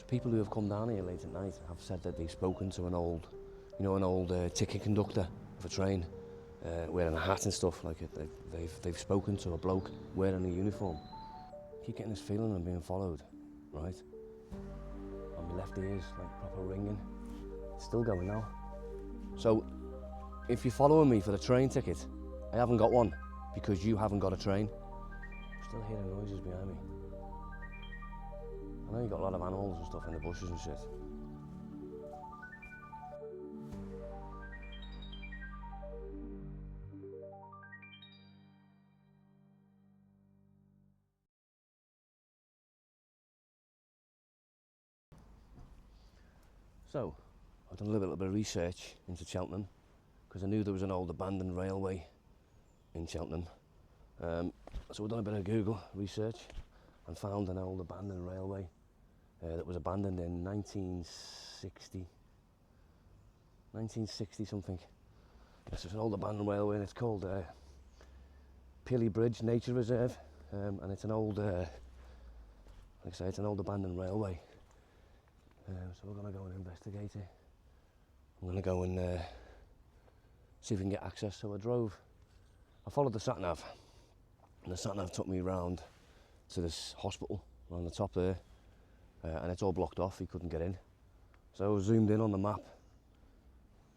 People who have come down here late at night have said that they've spoken to an old, ticket conductor of a train, wearing a hat and stuff. Like they've spoken to a bloke wearing a uniform. I keep getting this feeling I'm being followed, right? And my left ear's like proper ringing. It's still going now. So, if you're following me for the train ticket, I haven't got one because you haven't got a train. I'm still hearing noises behind me. I know you've got a lot of animals and stuff in the bushes and shit. So, I've done a little bit of research into Cheltenham because I knew there was an old abandoned railway in Cheltenham. So we've done a bit of Google research and found an old abandoned railway that was abandoned in 1960 something. Yes, it's an old abandoned railway and it's called Pilley Bridge Nature Reserve, and it's an old, like I say, it's an old abandoned railway. So we're going to go and investigate it. I'm going to go and see if we can get access. So I followed the sat-nav, and the sat-nav took me round to this hospital around the top there, and it's all blocked off, you couldn't get in. So I zoomed in on the map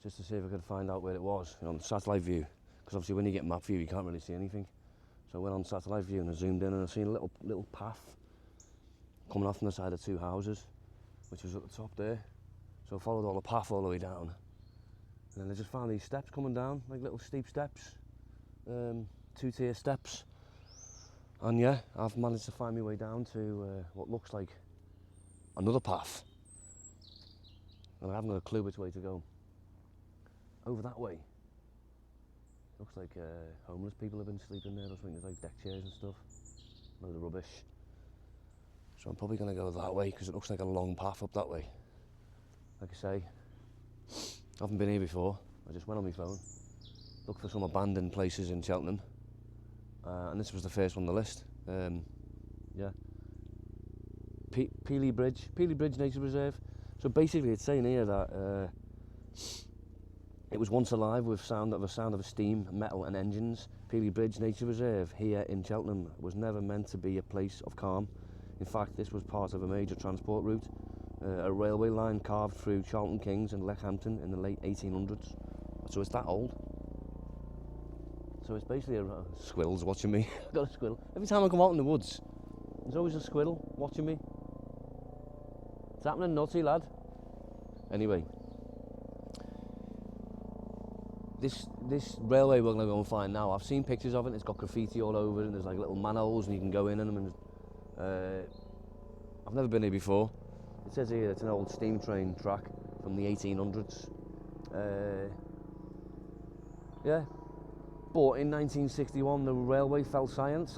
just to see if I could find out where it was, on the satellite view, because obviously when you get map view you can't really see anything. So I went on satellite view and I zoomed in and I seen a little path coming off from the side of two houses, which was at the top there. So I followed all the path all the way down, and then I just found these steps coming down, like little steep steps, two-tier steps. And yeah, I've managed to find my way down to what looks like another path. And I haven't got a clue which way to go. Over that way, looks like homeless people have been sleeping there. I think there's like deck chairs and stuff, a load of rubbish. So I'm probably going to go that way because it looks like a long path up that way. Like I say, I haven't been here before. I just went on my phone, looked for some abandoned places in Cheltenham, and this was the first on the list. Yeah, Pilley Bridge Nature Reserve. So basically, it's saying here that it was once alive with sound of a steam, metal, and engines. Pilley Bridge Nature Reserve here in Cheltenham was never meant to be a place of calm. In fact, this was part of a major transport route, a railway line carved through Charlton Kings and Leckhampton in the late 1800s. So it's that old. So it's basically a squirrel's watching me. I've got a squirrel. Every time I come out in the woods, there's always a squirrel watching me. It's happening, naughty lad. Anyway, this railway we're going to go and find now, I've seen pictures of it. It's got graffiti all over it, and there's like little manholes and you can go in them. And I've never been here before. It says here it's an old steam train track from the 1800s. Yeah, but in 1961 the railway fell silent.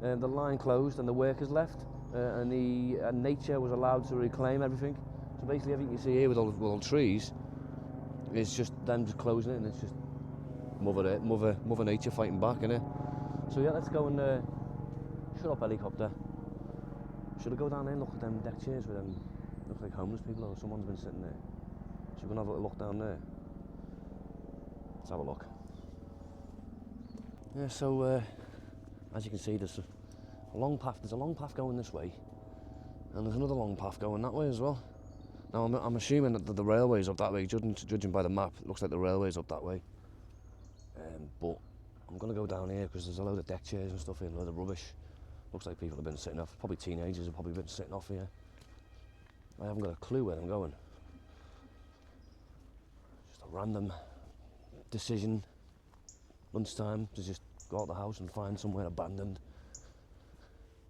The line closed and the workers left, and nature was allowed to reclaim everything. So basically everything you see here with all the trees is just them just closing it, and it's just Mother Nature fighting back, innit? So yeah, let's go and shut up, helicopter. Should I go down there and look at them deck chairs with them? Looks like homeless people or someone's been sitting there. Should we have a look down there? Let's have a look. Yeah, so as you can see, there's a long path. There's a long path going this way, and there's another long path going that way as well. Now I'm assuming that the railway's up that way. Judging by the map, it looks like the railway's up that way. But I'm going to go down here because there's a load of deck chairs and stuff here, a load of rubbish. Looks like people have been sitting off. Probably teenagers have probably been sitting off here. I haven't got a clue where I'm going. Just a random decision, lunchtime, to just go out the house and find somewhere abandoned.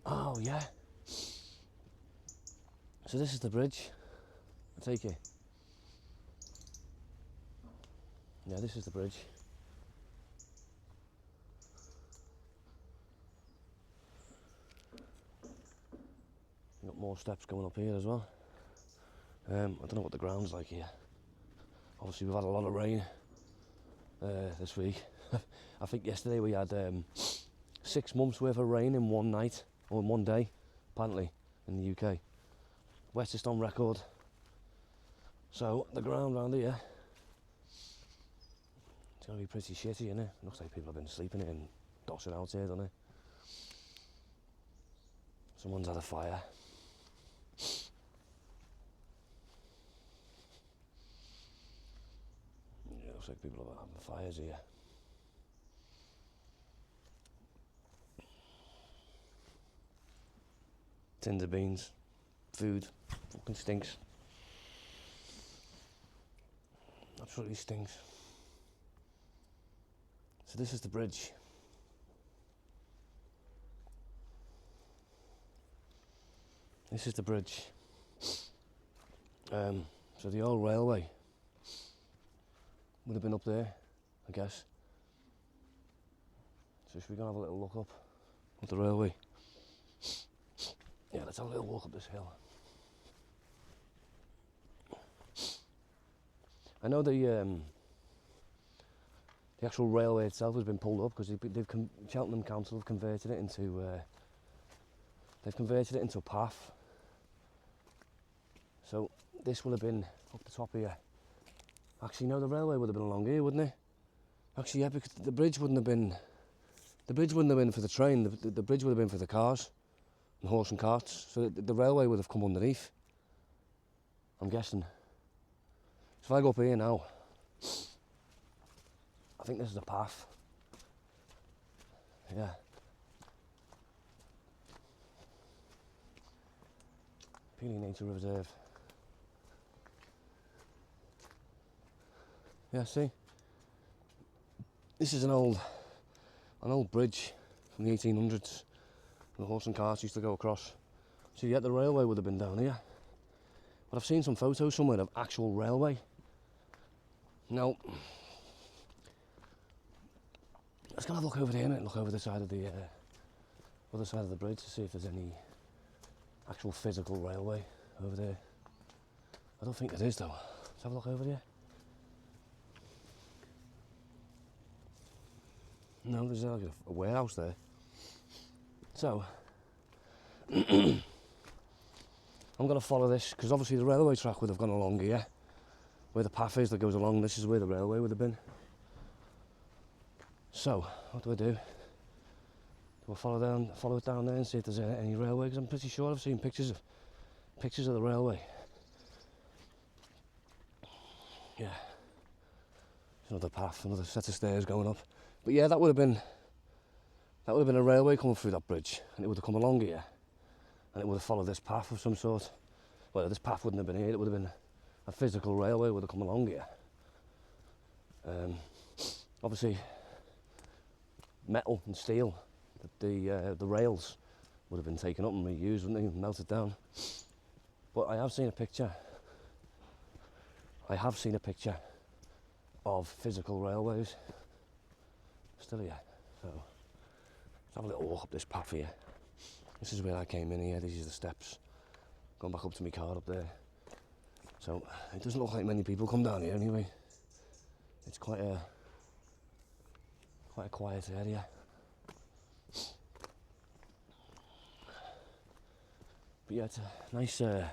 Oh yeah. So this is the bridge. I take it. Yeah, this is the bridge. Got more steps going up here as well. I don't know what the ground's like here. Obviously we've had a lot of rain this week. I think yesterday we had 6 months worth of rain in one night, or in one day, apparently, in the UK. wettest on record. So the ground around here, it's going to be pretty shitty, isn't it? Looks like people have been sleeping in, dossing out here, doesn't it? Someone's had a fire. Yeah, looks like people are having fires here. Tinder beans, food, fucking stinks. Absolutely stinks. So this is the bridge. This is the bridge. So the old railway would have been up there, I guess. So should we go and have a little look up at the railway? Yeah, let's have a little walk up this hill. I know the actual railway itself has been pulled up because Cheltenham Council have converted it into a path. So this will have been up the top here. Actually, no, the railway would have been along here, wouldn't it? Actually, yeah, because the bridge wouldn't have been for the train. The bridge would have been for the cars and horse and carts. So the railway would have come underneath, I'm guessing. So if I go up here now, I think this is a path. Yeah. Pilley Nature Reserve. Yeah, see? This is an old bridge from the 1800s. The horse and carts used to go across. So yeah, the railway would have been down here. But I've seen some photos somewhere of actual railway. Now, let's go have a look over there and look over the side of the other side of the bridge to see if there's any actual physical railway over there. I don't think there is though. Let's have a look over there. No, there's like a warehouse there. So, I'm going to follow this because obviously the railway track would have gone along here. Where the path is that goes along, this is where the railway would have been. So, what do? We'll follow it down there and see if there's any railway, because I'm pretty sure I've seen pictures of the railway. Yeah. There's another path, another set of stairs going up. But yeah, that would have been a railway coming through that bridge, and it would have come along here, and it would have followed this path of some sort. Well, this path wouldn't have been here, it would have been a physical railway would have come along here. Obviously, metal and steel, the rails would have been taken up and reused, wouldn't they, melted down. But I have seen a picture of physical railways still here. So let's have a little walk up this path here. This is where I came in here. These are the steps going back up to my car up there. So it doesn't look like many people come down here anyway. It's quite a quiet area. But yeah, it's a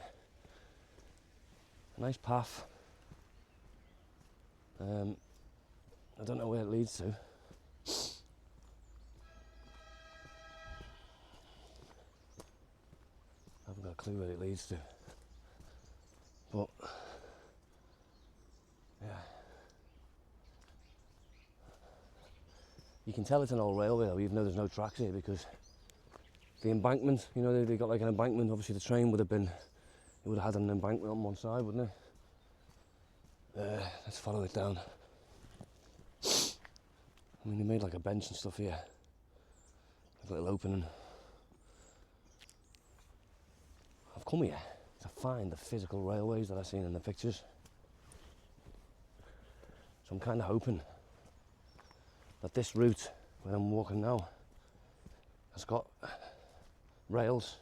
nice path. I don't know where it leads to. I haven't got a clue where it leads to. But yeah, you can tell it's an old railway though, even though there's no tracks here, because the embankment, you know, they got like an embankment. Obviously the train would have had an embankment on one side, wouldn't it? Let's follow it down. I mean, they made like a bench and stuff here, like a little opening. I've come here to find the physical railways that I've seen in the pictures. So I'm kind of hoping that this route, where I'm walking now, has got rails.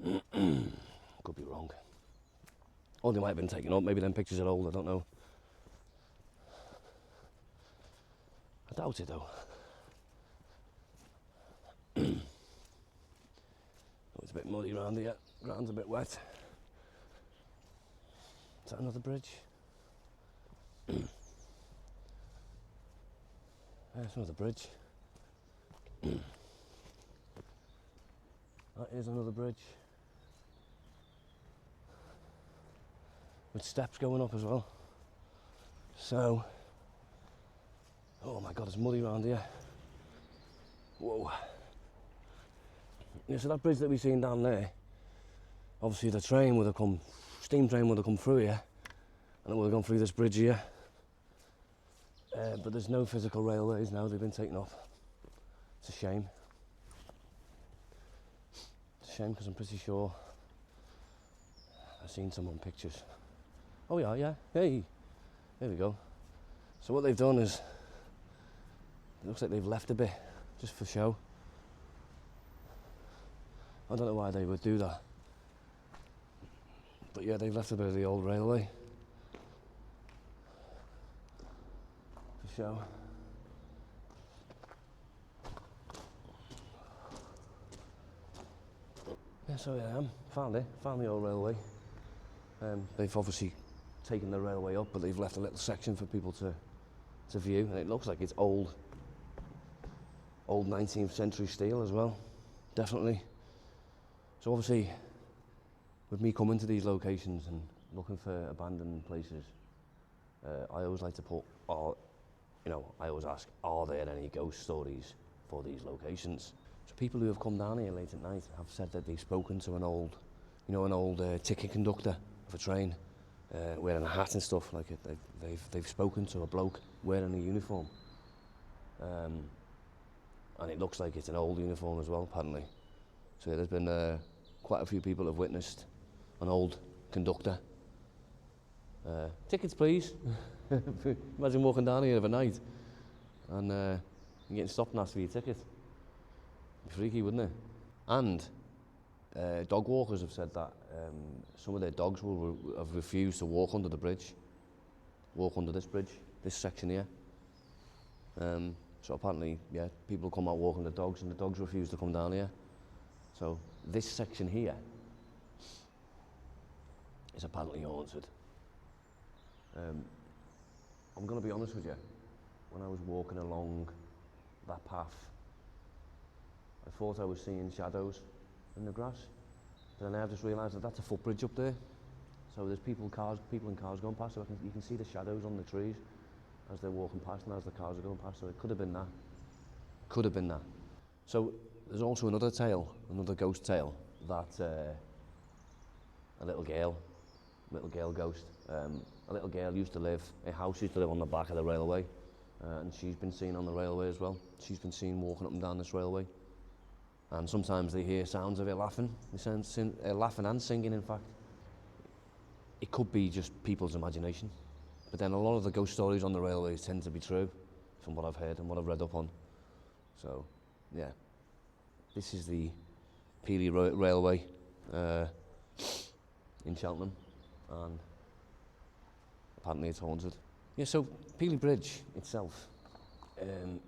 Could be wrong. Or they might have been taken up, maybe them pictures are old, I don't know. I doubt it though. It's a bit muddy around here, ground's a bit wet. that another bridge? There's another bridge. That is another bridge. With steps going up as well. So, oh my god, it's muddy around here. Whoa. Yeah, so that bridge that we've seen down there, obviously the train would have come, steam train would have come through here, and it would have gone through this bridge here. But there's no physical railways now, they've been taken off. It's a shame. It's a shame because I'm pretty sure I've seen some on pictures. Oh yeah, hey, there we go. So what they've done is, it looks like they've left a bit, just for show. I don't know why they would do that. But yeah, they've left a bit of the old railway. For show. Yeah, so yeah, I am. Found the old railway. They've obviously taken the railway up, but they've left a little section for people to view, and it looks like it's old 19th century steel as well, definitely. So obviously, with me coming to these locations and looking for abandoned places, I always like to put, I always ask, are there any ghost stories for these locations? So people who have come down here late at night have said that they've spoken to an old ticket conductor of a train, wearing a hat and stuff like it. They've spoken to a bloke wearing a uniform, and it looks like it's an old uniform as well, apparently. So yeah, there's been quite a few people have witnessed an old conductor. Tickets, please. Imagine walking down here of a night and getting stopped and asked for your ticket. It'd be freaky, wouldn't it? And dog walkers have said that some of their dogs have refused to walk under the bridge, walk under this bridge, this section here. So apparently, yeah, people come out walking the dogs and the dogs refuse to come down here. So this section here is apparently haunted. I'm going to be honest with you, when I was walking along that path, I thought I was seeing shadows in the grass. But then I just realised that that's a footbridge up there. So there's people in cars going past, so you can see the shadows on the trees as they're walking past and as the cars are going past, so it could have been that. Could have been that. So there's also another ghost tale, that a little girl ghost. A little girl her house used to live on the back of the railway, and she's been seen on the railway as well. She's been seen walking up and down this railway. And sometimes they hear sounds of her laughing, laughing and singing, in fact. It could be just people's imagination. But then a lot of the ghost stories on the railways tend to be true, from what I've heard and what I've read up on. So, yeah. This is the Pilley Railway in Cheltenham, and apparently it's haunted. Yeah, so Pilley Bridge itself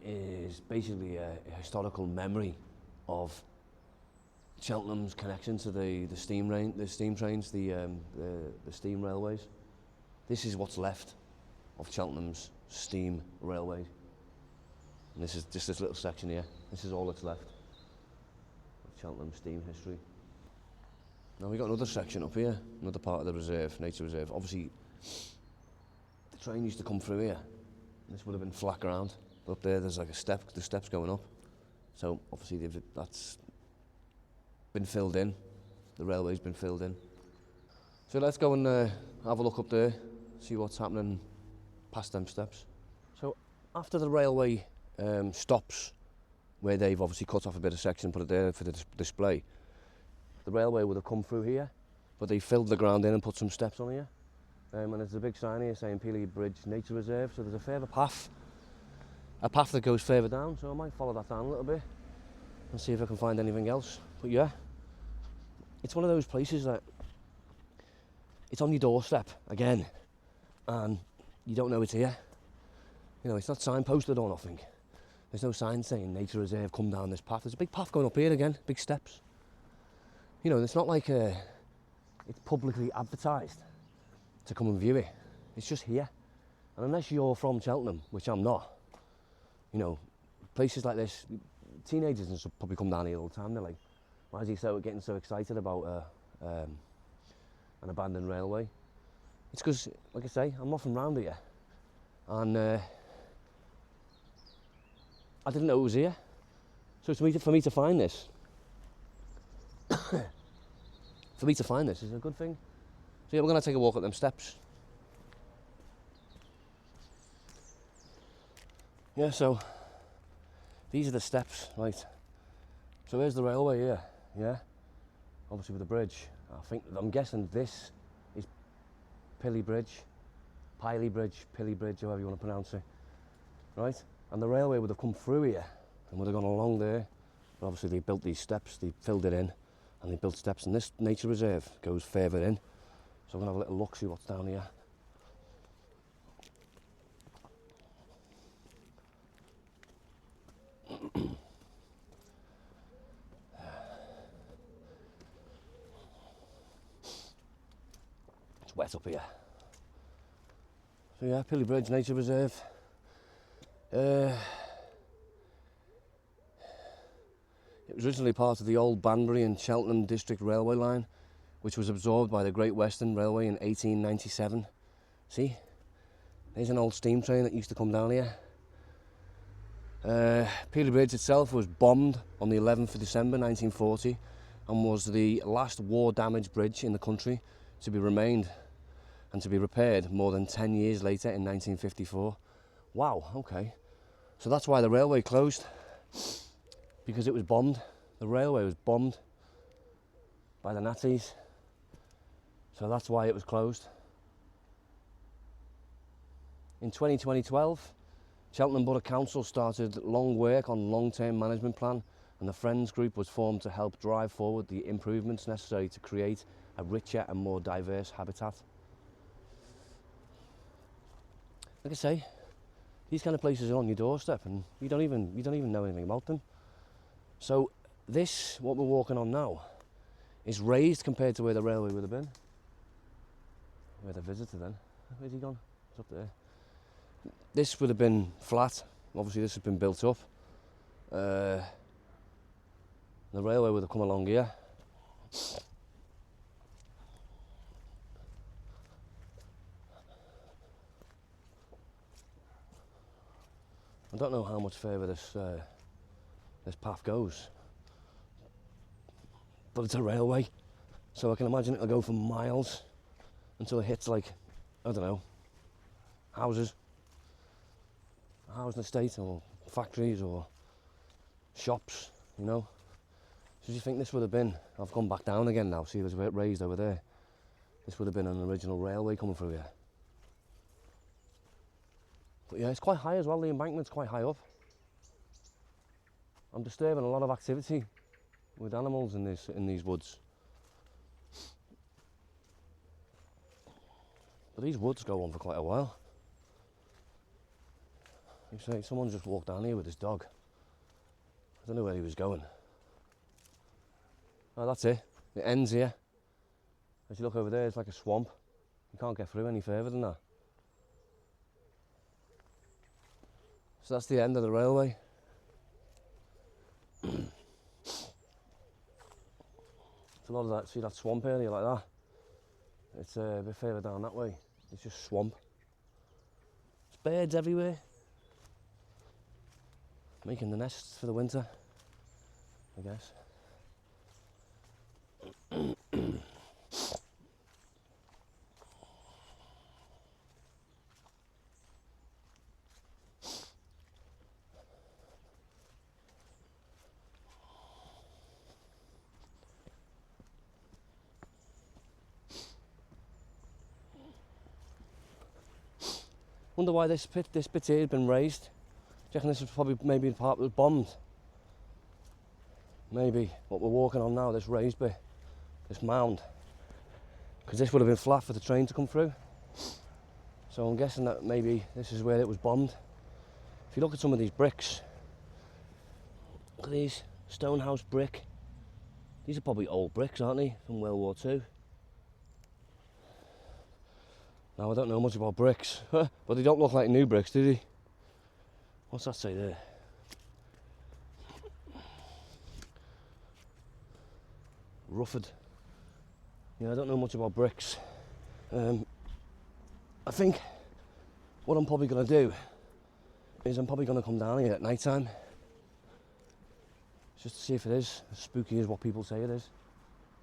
is basically a historical memory of Cheltenham's connection to the steam trains, the steam railways. This is what's left of Cheltenham's steam railway. And this is just this little section here. This is all that's left of Cheltenham steam history. Now we've got another section up here, another part of the reserve, nature reserve. Obviously, the train used to come through here. This would have been flat ground. But up there's like a step, the steps going up. So obviously that's been filled in. The railway's been filled in. So let's go and have a look up there, see what's happening past them steps. So after the railway stops, where they've obviously cut off a bit of section and put it there for the display, the railway would have come through here, but they filled the ground in and put some steps on here. And there's a big sign here saying Pilley Bridge Nature Reserve, so there's a further path. A path that goes further down, so I might follow that down a little bit and see if I can find anything else. But yeah, it's one of those places that it's on your doorstep again, and you don't know it's here. You know, it's not signposted or nothing. There's no sign saying Nature Reserve, come down this path. There's a big path going up here again, big steps. You know, it's not like it's publicly advertised. to come and view it. It's just here. And unless you're from Cheltenham, which I'm not, you know, places like this, teenagers and stuff probably come down here all the time. They're like, why is he getting so excited about an abandoned railway? It's because, like I say, I'm not from round here. And I didn't know it was here. So for me to find this, is a good thing. So yeah, we're going to take a walk up them steps. Yeah, so these are the steps, right? So there's the railway here, yeah? Obviously with the bridge. I'm guessing this is Pilley Bridge, Pilley Bridge, however you want to pronounce it, right? And the railway would have come through here and would have gone along there. But obviously they built these steps, they filled it in, and they built steps, and this nature reserve goes further in. So I'm going to have a little look, see what's down here. It's wet up here. So yeah, Pilley Bridge Nature Reserve. It was originally part of the old Banbury and Cheltenham District Railway line, which was absorbed by the Great Western Railway in 1897. See? There's an old steam train that used to come down here. Pilley Bridge itself was bombed on the 11th of December 1940 and was the last war-damaged bridge in the country to be remained and to be repaired more than 10 years later in 1954. Wow, okay. So that's why the railway closed, because it was bombed. The railway was bombed by the Nazis. So that's why it was closed. In 2012, Cheltenham Borough Council started long work on long-term management plan, and the Friends Group was formed to help drive forward the improvements necessary to create a richer and more diverse habitat. Like I say, these kind of places are on your doorstep and you don't even know anything about them. So this, what we're walking on now, is raised compared to where the railway would have been. Where the visitor then? Where's he gone? It's up there. This would have been flat. Obviously this has been built up. The railway would have come along here. I don't know how much further this path goes, but it's a railway, so I can imagine it'll go for miles until it hits, like, I don't know, houses, a housing estate or factories or shops, you know. So do you think this would have been, I've gone back down again now, see there's a bit raised over there, this would have been an original railway coming through here. But yeah, it's quite high as well, the embankment's quite high up. I'm disturbing a lot of activity with animals in these woods. But these woods go on for quite a while. You say someone just walked down here with his dog. I don't know where he was going. Oh, that's it. It ends here. As you look over there, it's like a swamp. You can't get through any further than that. So that's the end of the railway. It's a lot of that, see that swamp area like that? It's a bit further down that way. It's just swamp. There's birds everywhere. Making the nests for the winter, I guess. Wonder why this bit here had been raised. Do you reckon this was probably maybe the part that was bombed? Maybe what we're walking on now, this raised bit, this mound. Because this would have been flat for the train to come through. So I'm guessing that maybe this is where it was bombed. If you look at some of these bricks, look at these, Stonehouse brick. These are probably old bricks, aren't they, from World War II. Now I don't know much about bricks, but they don't look like new bricks, do they? What's that say there? Rufford. Yeah, I don't know much about bricks. I think what I'm probably going to do is I'm probably going to come down here at night time just to see if it is as spooky as what people say it is.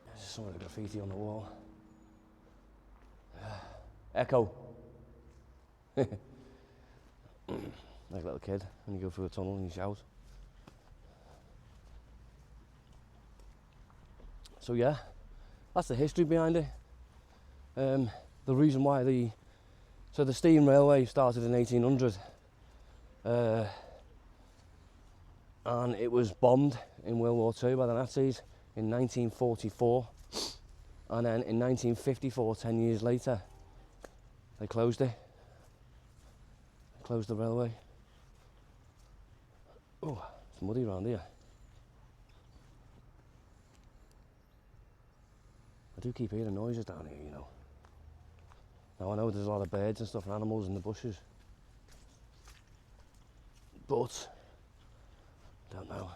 There's some of the graffiti on the wall. Echo. Like a little kid when you go through a tunnel and you shout. So yeah, that's the history behind it. The reason why the steam railway started in 1800, and it was bombed in World War II by the Nazis in 1944, and then in 1954, 10 years later, they closed it. They closed the railway. Oh, it's muddy around here. I do keep hearing noises down here, you know. Now I know there's a lot of birds and stuff and animals in the bushes, but I don't know.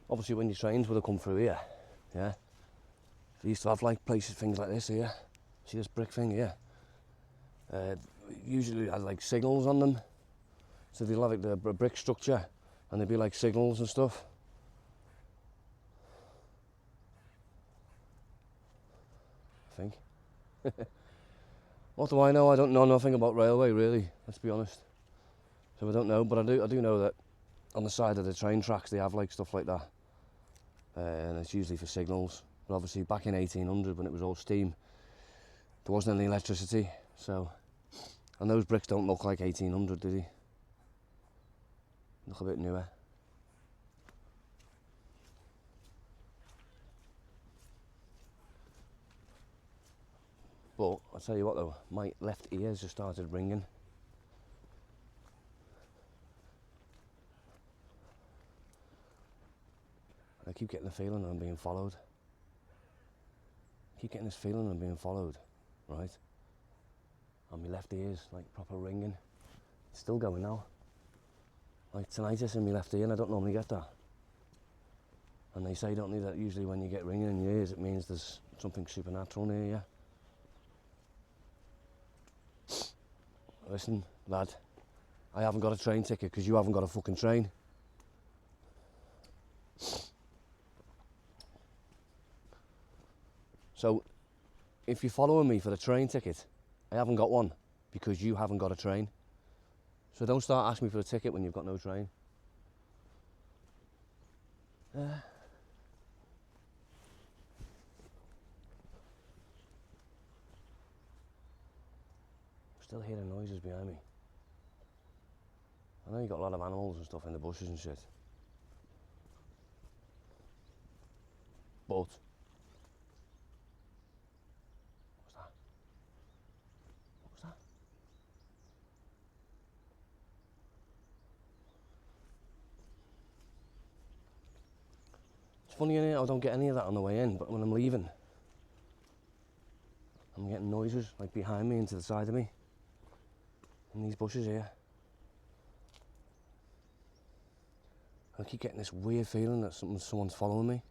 Obviously when your trains would have come through here, yeah, they used to have like places, things like this here. See this brick thing here? Usually it had like signals on them. So they'll have like the brick structure and there'd be like signals and stuff. I think. What do I know? I don't know nothing about railway really, let's be honest. So I don't know, but I do know that on the side of the train tracks they have like stuff like that. And it's usually for signals. But obviously back in 1800 when it was all steam, there wasn't any electricity. So, and those bricks don't look like 1800, do they? Look a bit newer. But I'll tell you what though, my left ears just started ringing. I keep getting the feeling that I'm being followed. I keep getting this feeling I'm being followed, right? And my left ear's like proper ringing. It's still going now. Like tinnitus in my left ear, and I don't normally get that. And they say don't need that usually when you get ringing in your ears, it means there's something supernatural near you. Listen, lad, I haven't got a train ticket because you haven't got a fucking train. So, if you're following me for the train ticket, I haven't got one because you haven't got a train. So don't start asking me for a ticket when you've got no train. Still hearing noises behind me. I know you've got a lot of animals and stuff in the bushes and shit. But what's that? What was that? It's funny, innit? I don't get any of that on the way in, but when I'm leaving, I'm getting noises like behind me and to the side of me. In these bushes here. I keep getting this weird feeling that someone's following me.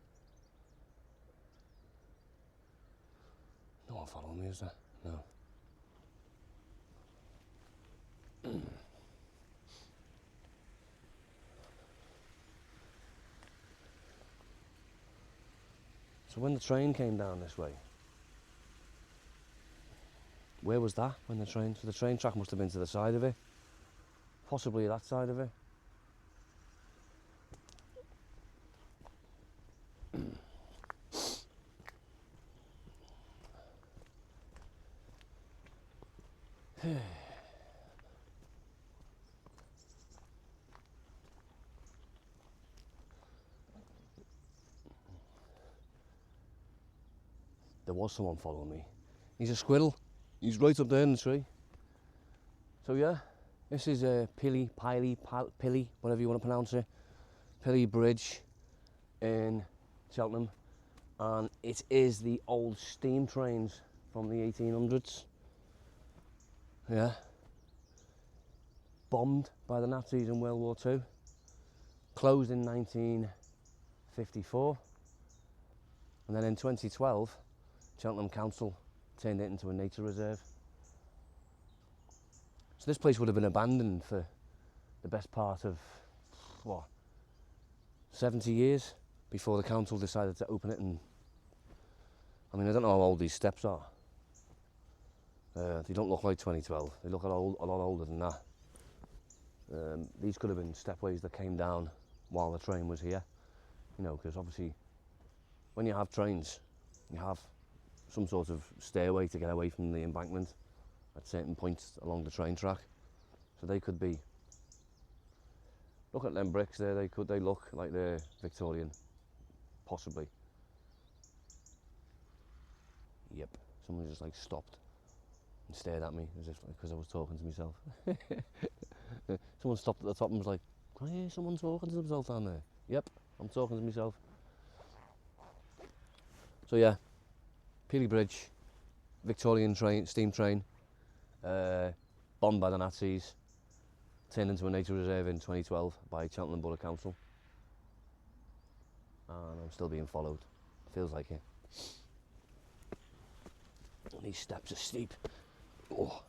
No one following me, is there? No. So when the train came down this way, where was that when the train? So the train track must have been to the side of it. Possibly that side of it. there was someone following me. He's a squirrel. He's right up there in the tree. So yeah, this is Pilley, whatever you want to pronounce it. Pilley Bridge in Cheltenham. And it is the old steam trains from the 1800s. Yeah. Bombed by the Nazis in World War II. Closed in 1954. And then in 2012, Cheltenham Council turned it into a nature reserve. So this place would have been abandoned for the best part of, what, 70 years before the council decided to open it. And I mean, I don't know how old these steps are. They don't look like 2012. They look a lot older than that. These could have been stepways that came down while the train was here. You know, because obviously when you have trains, you have some sort of stairway to get away from the embankment at certain points along the train track. So they could be, look at them bricks there, they look like they're Victorian, possibly. Yep, someone just like stopped and stared at me as if because I was talking to myself. Someone stopped at the top and was like, "Can I hear someone talking to themselves down there?" Yep, I'm talking to myself. So yeah, Pilley Bridge, Victorian steam train, bombed by the Nazis, turned into a nature reserve in 2012 by Cheltenham Borough Council. And I'm still being followed. Feels like it. These steps are steep. Oh.